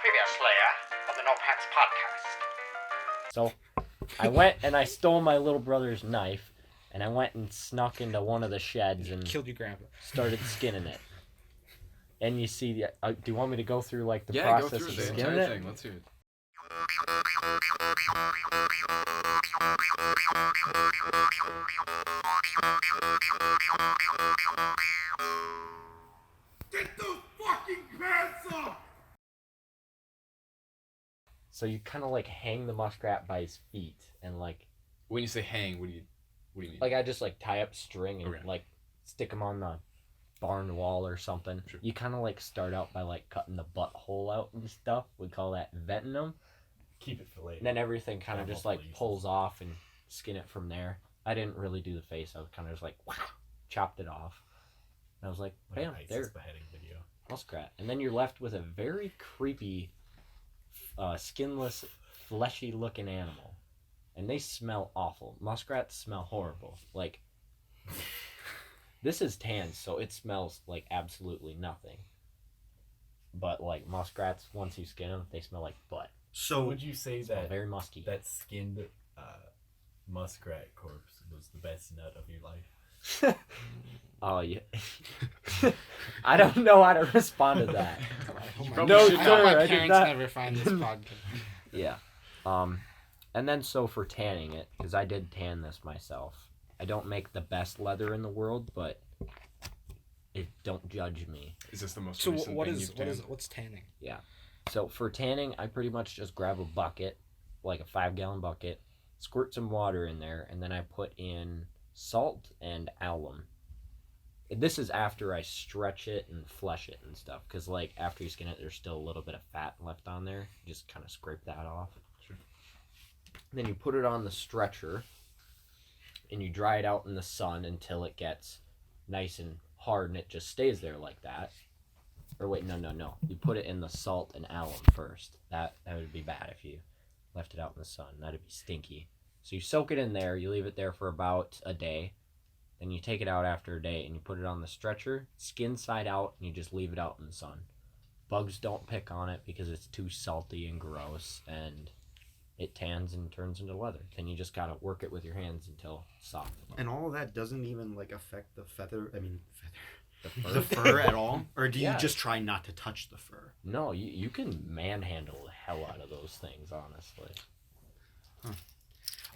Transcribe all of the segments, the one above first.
Previously on the No Pants podcast. So I went and I stole my little brother's knife, and I went and snuck into one of the sheds and killed your grandpa. started skinning it. And you see, do you want me to go through like the go process through of the skinning entire it? thing. Let's hear it. Get those fucking pants off! So you kind of like hang the muskrat by his feet, and like When you say hang, what do you mean? like I just like tie up string and Okay. like stick him on the barn wall or something. Sure. You kind of like start out by like cutting the butthole out and stuff. We call that venting them. Keep it for later. And then everything kind of Yeah, just like multiple pulls off and skin it from there. I didn't really do the face. I was kind of just like, wow, chopped it off. And I was like, Like bam, an ISIS there, beheading video. muskrat. And then you're left with a very creepy, skinless, fleshy looking animal. And they smell awful. Muskrats smell horrible. Like, this is tan, so it smells like absolutely nothing. But like muskrats, once you skin them, they smell like butt. So would you say Smell that very musky. that skinned muskrat corpse was the best nut of your life? Oh yeah. I don't know how to respond to that. No, I hope sir, my I did parents not- never find this podcast. Yeah. And then so for tanning it, because I did tan this myself. I don't make the best leather in the world, but don't judge me. Is this the most So recent thing you've done? what's tanning? So for tanning, I pretty much just grab a bucket, like a 5-gallon bucket, squirt some water in there, and then I put in salt and alum. This is after I stretch it and flesh it and stuff, because like after you skin it, there's still a little bit of fat left on there. You just kind of scrape that off. Sure. Then you put it on the stretcher, and you dry it out in the sun until it gets nice and hard, and it just stays there like that. Or wait, no. You put it in the salt and alum first. That would be bad if you left it out in the sun. That'd be stinky. So you soak it in there. You leave it there for about a day. Then you take it out after a day and you put it on the stretcher, skin side out, and you just leave it out in the sun. Bugs don't pick on it because it's too salty and gross, and it tans and turns into leather. Then you just gotta work it with your hands until it's soft. And all of that doesn't even like affect the The fur at all? Or do you Yeah. just try not to touch the fur? No, you can manhandle the hell out of those things, honestly.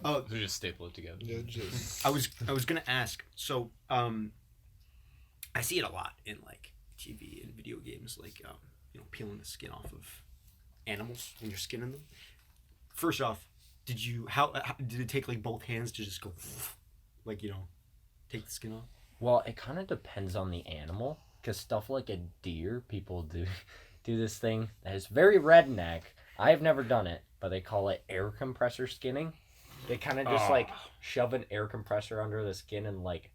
Oh, They're just staple it together. I was gonna ask. So, I see it a lot in like TV and video games, like peeling the skin off of animals when you're skinning them. First off, how did it take like both hands to just go, like take the skin off? Well, it kind of depends on the animal, because stuff like a deer, people do this thing that is very redneck. I've never done it, but they call it air compressor skinning. They kind of just like shove an air compressor under the skin and like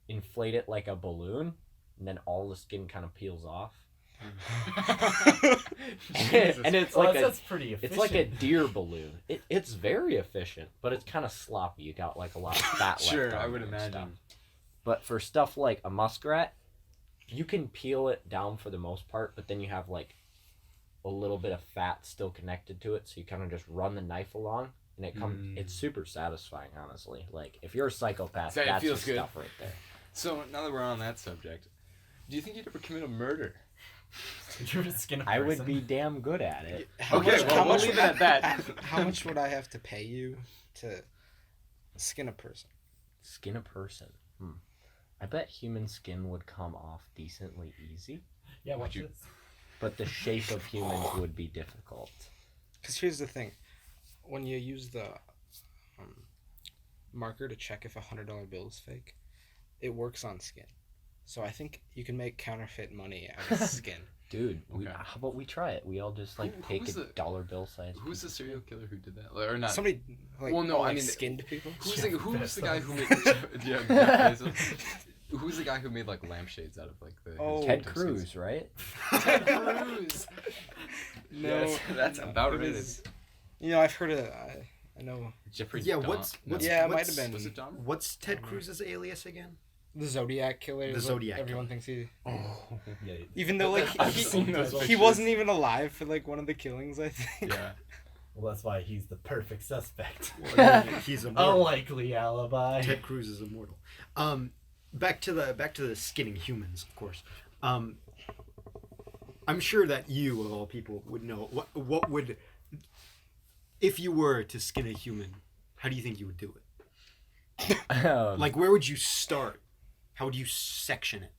inflate it like a balloon, and then all the skin kind of peels off. And it's like that's pretty efficient. it's like a deer balloon. It's very efficient, but it's kind of sloppy. You got like a lot of fat left Sure, on I would there and stuff. imagine. But for stuff like a muskrat, you can peel it down for the most part, but then you have like a little bit of fat still connected to it, so you kind of just run the knife along, and it comes. It's super satisfying, honestly. Like if you're a psychopath, So it that's feels the good. stuff right there. So now that we're on that subject, do you think you'd ever commit a murder? You're a skin I would be damn good at it. Okay, well, we'll leave it at that. How much would I have to pay you to skin a person? Skin a person. I bet human skin would come off decently easy, Yeah, watch you- this. but the shape of humans would be difficult. Because here's the thing. When you use the marker to check if a $100 bill is fake, it works on skin. So I think you can make counterfeit money out of skin. Dude, Okay. how about we try it? We all just like Who take was a the- dollar bill size. Who's the serial killer who did that? Or not? Somebody Well, no, I like mean, skinned people. Who's the guy who made? Yeah, Bezos. Who's the guy who made like lampshades out of like the? Oh, Ted victims' Cruz, skins? right? Ted Cruz. No, Yes, that's about it right. is- I've heard of. I know. Jeffrey. Yeah, Dahmer? what's No. Yeah, it might what's- have been. Was it Dahmer? What's Ted Cruz's alias again? The Zodiac killer. The is what Zodiac everyone thinks he. Yeah. Even though like I've seen those he pictures. wasn't even alive for like one of the killings, I think. Yeah. Well, that's why he's the perfect suspect. He's immortal. Unlikely alibi. Ted Cruz is immortal. Back to the skinning humans, of course. I'm sure that you, of all people, would know what would, if you were to skin a human, how do you think you would do it? Like, where would you start? How would you section it?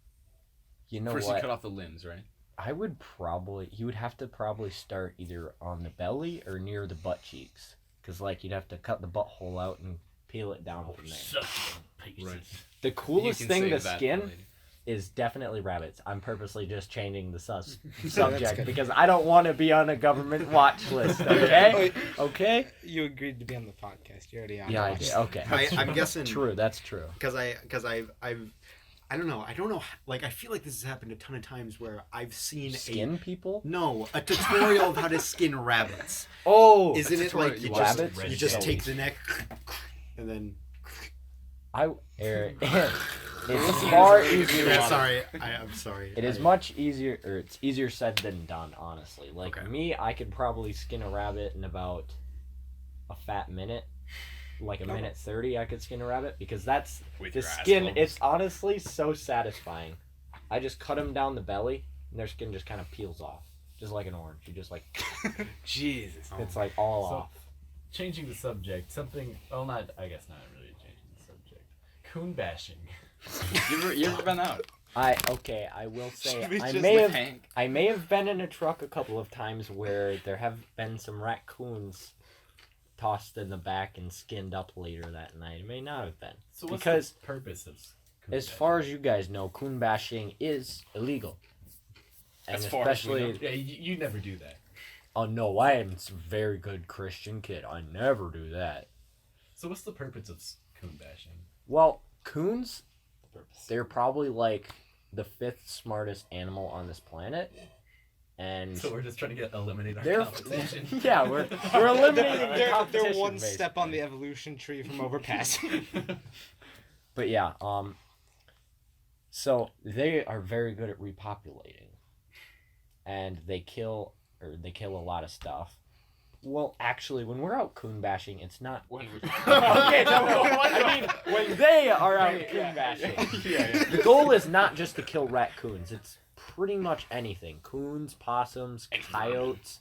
You know First what? you cut off the limbs, right? I would probably, you would have to probably start either on the belly or near the butt cheeks. Because, like, you'd have to cut the butthole out and peel it down from there. Right. The coolest You can thing to save that for skin later. is definitely rabbits. I'm purposely just changing the That's subject good. because I don't want to be on a government watch list, okay? Wait, Okay? you agreed to be on the podcast. You're already on. Yeah, I it. did. Okay. I'm guessing. True, that's true. Because I don't know. Like, I feel like this has happened a ton of times where I've seen Skin people? a tutorial of how to skin rabbits. Oh! Isn't it tutorial, like you you watch just, rabbits? you just Red take the neck and then... It's far easier. I'm sorry. It is much easier, or it's easier said than done, honestly. Like, Okay. me, I could probably skin a rabbit in about a fat minute. Like a minute 30, I could skin a rabbit, because that's, With the your skin, asshole. it's honestly so satisfying. I just cut them down the belly, and their skin just kind of peels off. Just like an orange. You just like, Jesus. it's like all So- off. Changing the subject, something. Well, not. I guess not really changing the subject. Coon bashing. You ever been out? I will say, Should we I just may let have Hank? I may have been in a truck a couple of times where there have been some raccoons tossed in the back and skinned up later that night. It may not have been. So what's Because the purpose of coon as bashing? far as you guys know, coon bashing is illegal. And As far as we especially, know. Yeah, you never do that. oh no, I am a very good Christian kid. I never do that. So what's the purpose of coon bashing? Well, coons, they're probably like the 5th smartest animal on this planet. And So we're just trying to eliminate our they're competition. yeah, we're eliminating the They're competition, one step on the basically. evolution tree from overpassing. But yeah, so they are very good at repopulating, and they kill a lot of stuff. Well, actually, when we're out coon bashing, it's not. When we... Okay, no, I mean when they are out coon bashing. The goal is not just to kill raccoons. It's pretty much anything: coons, possums, coyotes,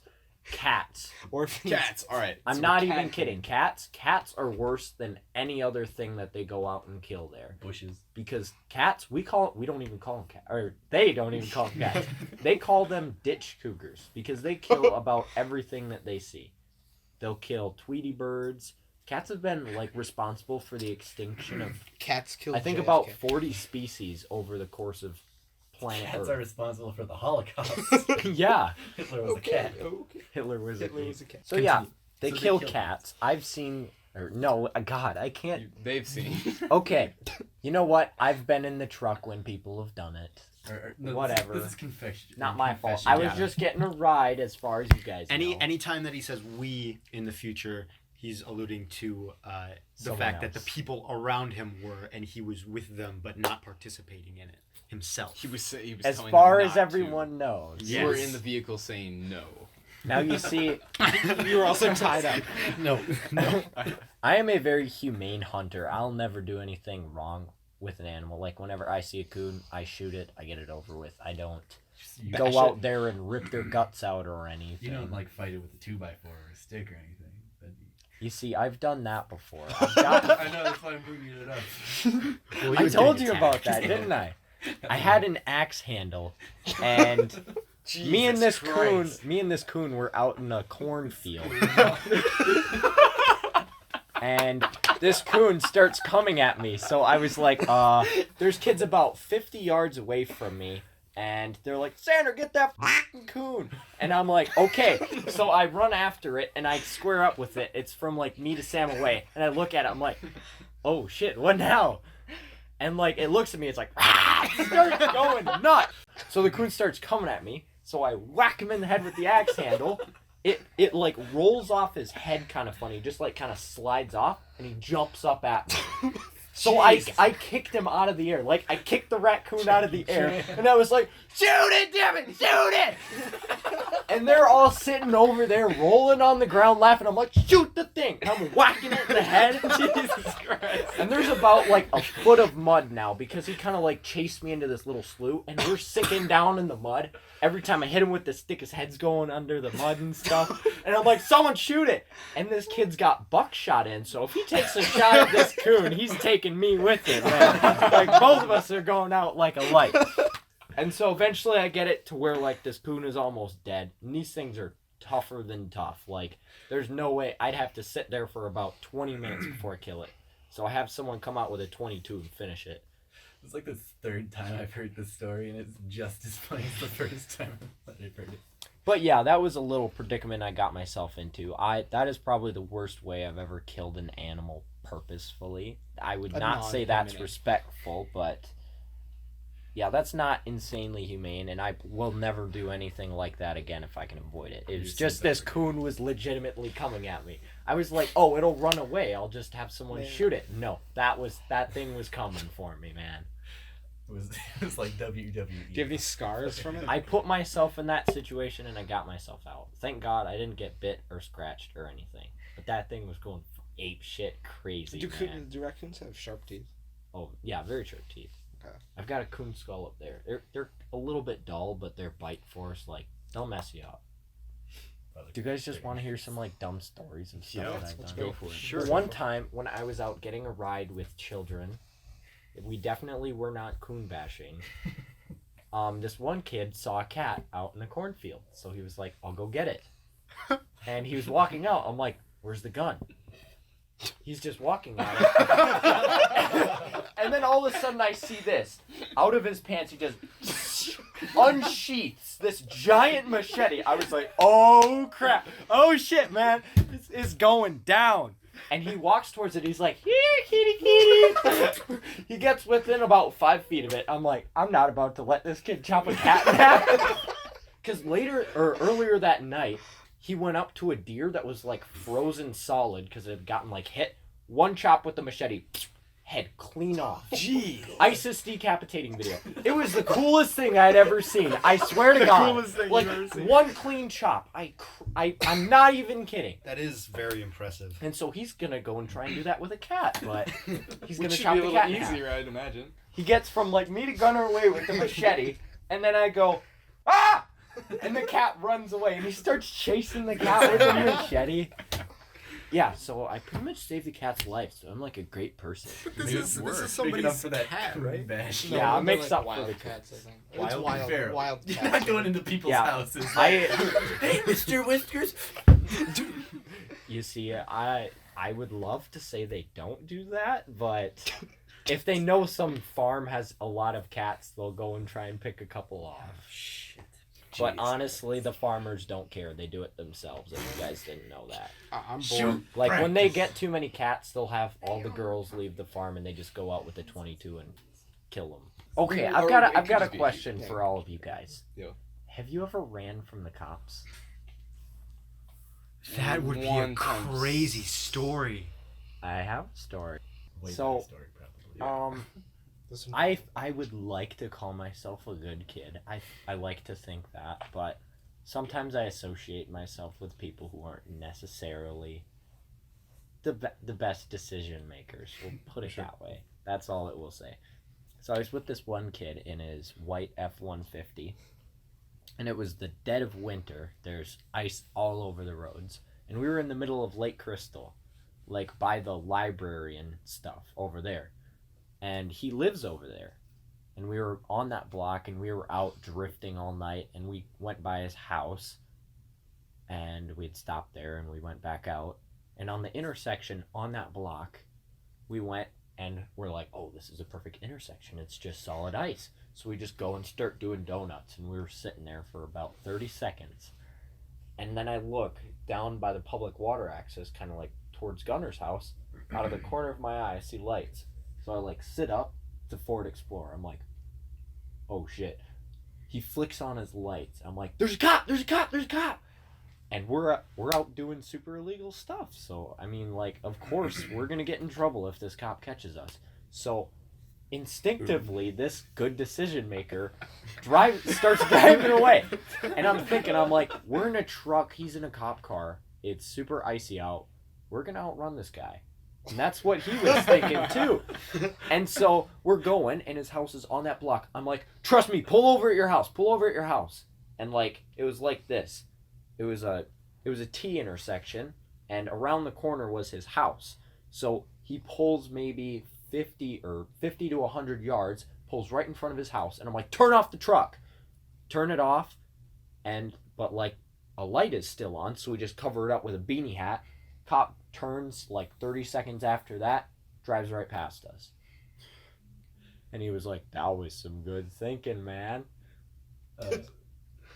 cats. Orphans. Cats. All right. I'm so not cat- even kidding. Cats are worse than any other thing that they go out and kill there. Bushes. Because cats, we don't even call them cats, or they don't even call them cats. They call them ditch cougars because they kill about everything that they see. They'll kill Tweety birds. Cats have been like responsible for the extinction of Cats killed. I think JFK. about 40 species over the course of planet Cats are Earth. responsible for the Holocaust. Yeah, Hitler was a cat. Okay. Hitler was Hitler a was a cat. So yeah, Continue. they So they kill kill cats. I've seen, or no, God, I can't. They've seen. Okay, you know what? I've been in the truck when people have done it. No, Whatever. This is confession. Not my fault. confession. I was yeah. just getting a ride as far as you guys know. Any time that he says we in the future, he's alluding to the Someone fact that the else. people around him were, and he was with them, but not participating in it himself. He was As telling far them as not everyone knows. Yeah. You were Yes. in the vehicle saying no. Now you see, You were also tied up. No. I am a very humane hunter. I'll never do anything wrong with an animal. Like whenever I see a coon, I shoot it. I get it over with. I don't You, go Bash out it. there and rip their guts out or anything. you don't like fight it with a 2x4 or a stick or anything. That'd be... You see, I've done that before. I've got, I know, that's why I'm bringing it up. Well, he I was told getting you about attacked. that, didn't I? I had an axe handle, and me and this coon were out in a cornfield. And this coon starts coming at me. So I was like, there's kids about 50 yards away from me. And they're like, Sander, get that fucking coon. And I'm like, okay. So I run after it and I square up with it. It's from like me to Sam away. And I look at it. I'm like, oh shit, what now? And like, it looks at me. It's like, it starts going nuts. So the coon starts coming at me. So I whack him in the head with the axe handle. It like rolls off his head kind of funny, just like kind of slides off, and he jumps up at me. So I kicked him out of the air. Like, I kicked the raccoon out of the air. And I was like, shoot it, damn it, shoot it! And they're all sitting over there rolling on the ground laughing. I'm like, shoot the thing! And I'm whacking it in the head. Jesus Christ. And there's about like a foot of mud now because he kind of like chased me into this little slough. And we're sinking down in the mud. Every time I hit him with the stick, his head's going under the mud and stuff. And I'm like, someone shoot it! And this kid's got buckshot in, so if he takes a shot at this coon, he's taking me with him, man. Like, both of us are going out like a light. And so eventually I get it to where, like, this coon is almost dead. And these things are tougher than tough. Like, there's no way. I'd have to sit there for about 20 minutes before I kill it. So I have someone come out with a 22 and finish it. It's like the third time I've heard this story, and it's just as funny as the first time that I've heard it. But yeah, that was a little predicament I got myself into. That is probably the worst way I've ever killed an animal purposefully. I would not say that's respectful, but yeah, that's not insanely humane, and I will never do anything like that again if I can avoid it. It was just this coon was legitimately coming at me. I was like, oh, it'll run away. I'll just have someone shoot it. No, that thing was coming for me, man. It was like WWE. Do you have any scars from it? I put myself in that situation and I got myself out. Thank God I didn't get bit or scratched or anything. But that thing was going ape shit crazy. Do raccoons have sharp teeth? Oh yeah, very sharp teeth. Okay. I've got a coon skull up there. They're a little bit dull, but their bite force, like, they'll mess you up. Do you guys just want to hear some like dumb stories and stuff that I've done? Go for it. Sure. One time when I was out getting a ride with children, we definitely were not coon bashing. This one kid saw a cat out in a cornfield, so he was like, "I'll go get it." And he was walking out. I'm like, "Where's the gun?" He's just walking at it. And then all of a sudden I see this. Out of his pants he just unsheaths this giant machete. I was like, oh crap. Oh shit, man. This is going down. And he walks towards it. He's like, here, kitty, kitty. He gets within about 5 feet of it. I'm like, I'm not about to let this kid chop a cat in half. Because earlier that night, he went up to a deer that was like frozen solid because it had gotten like hit. One chop with the machete, head clean off. Gee. ISIS decapitating video. It was the coolest thing I'd ever seen. I swear to God. Coolest thing like you've ever seen. one clean chop. I'm not even kidding. That is very impressive. And so he's gonna go and try and do that with a cat, but he's gonna Which should chop be a the little cat in half. easier, I'd imagine. He gets from like me to Gunner away with the machete, and then I go, ah! And the cat runs away, and he starts chasing the cat with the machete. Yeah, so I pretty much saved the cat's life, so I'm like a great person. This is Big enough somebody's for that cat, coon right? bash. Yeah, I'll mix like up for wild the cats, I think. Wild, It's wild, feral. wild You're cats. not going into people's Yeah. houses. Hey, Mr. Whiskers. you see, I would love to say they don't do that, but if they know some farm has a lot of cats, they'll go and try and pick a couple off. Shit. But honestly, the farmers don't care. They do it themselves, if you guys didn't know that. I'm bored. Shoot. Like, when they get too many cats, they'll have all the girls leave the farm and they just go out with a 22 and kill them. Okay, Or I've it got could a just be- question yeah. for all of you guys. Yeah. Have you ever ran from the cops? That would be a One time. crazy story. I have a story. Way So, better story, probably. Listen, I would like to call myself a good kid. I like to think that, but sometimes I associate myself with people who aren't necessarily the best decision makers. We'll put it that way. That's all it will say. So I was with this one kid in his white F-150, and it was the dead of winter. There's ice all over the roads, and we were in the middle of Lake Crystal, like by the library and stuff over there. And he lives over there. And we were on that block, and we were out drifting all night, and we went by his house, and we'd stopped there, and we went back out. And on the intersection on that block, we went, and we're like, oh, this is a perfect intersection. It's just solid ice. So we just go and start doing donuts, and we were sitting there for about 30 seconds. And then I look down by the public water access, kind of like towards Gunner's house. Out of the corner of my eye, I see lights. So I like sit up to Ford Explorer. I'm like, oh shit. He flicks on his lights. I'm like, there's a cop, there's a cop, there's a cop. And we're out doing super illegal stuff. So I mean, like, of course we're gonna get in trouble if this cop catches us. So instinctively, this good decision maker starts driving away. And I'm like, we're in a truck, he's in a cop car, it's super icy out, we're gonna outrun this guy. And that's what he was thinking too. And so we're going, and his house is on that block. I'm like, trust me, pull over at your house. And like, it was like this. It was a T intersection, and around the corner was his house. So he pulls maybe 50 to 100 yards, pulls right in front of his house, and I'm like, turn off the truck. Turn it off, but like a light is still on, so we just cover it up with a beanie hat. Cop turns like 30 seconds after that, drives right past us. And he was like, that was some good thinking, man.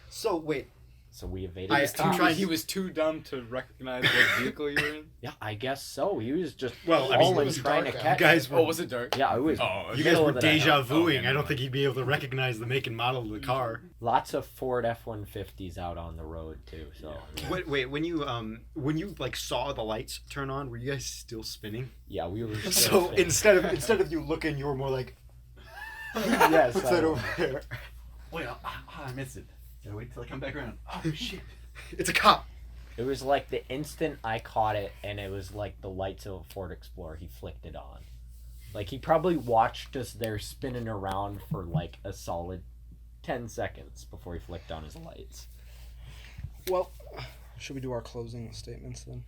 So wait, So we evaded I- the cops. He was too dumb to recognize what vehicle you were in? Yeah, I guess so. He was just Well, I mean, all it in was trying dark to out. catch. you guys were Oh, was it dark? Yeah, it was. Oh, you guys middle were of the night. deja Oh, vuing. yeah, I never don't think he'd be able to recognize the make and model of the car. Lots of Ford F-150s out on the road too. So yeah, Wait, when you like saw the lights turn on, were you guys still spinning? yeah we were. So still fit. instead of you looking, you were more like, yes, what's I that was. over there? Wait, I missed it. Gotta wait till I come back around. Oh shit. It's a cop. It was like the instant I caught it, and it was like the lights of a Ford Explorer. He flicked it on. Like he probably watched us there spinning around for like a solid 10 seconds before he flicked on his lights. Well, should we do our closing statements then?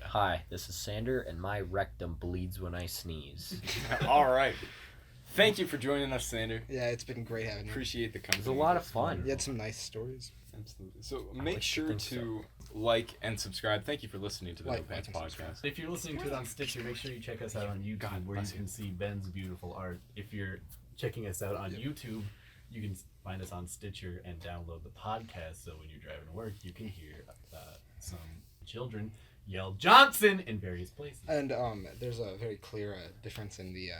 Hi, this is Sander, and my rectum bleeds when I sneeze. All right. Thank you for joining us, Sander. Yeah, it's been great having you. Appreciate the company. It was a lot of fun. You had some nice stories. Absolutely. So I like make to sure think to like and subscribe. Thank you for listening to the Like, No Pants and subscribe. Podcast. If you're listening to it on Stitcher, make sure you check us out on YouTube, God where you bless you. can see Ben's beautiful art. If you're checking us out on YouTube, you can find us on Stitcher and download the podcast. So when you're driving to work, you can hear some children yell Johnson in various places. And there's a very clear difference in the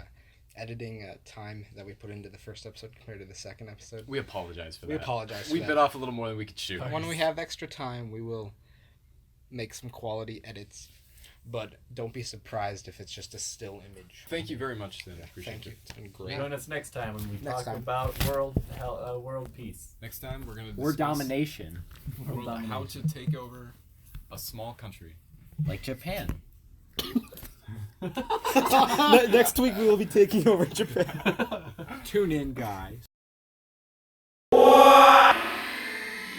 editing time that we put into the first episode compared to the second episode. We apologize for that. We apologize for We that. bit off a little more than we could chew. When we have extra time, we will make some quality edits. But don't be surprised if it's just a still image. Thank you very much, Sander. Appreciate Thank you. it. It's been great. Join us next time when we Next talk time. about world peace. Next time, we're going to Or discuss domination, how to take over a small country. like Japan. Next week we will be taking over Japan. Tune in, guys.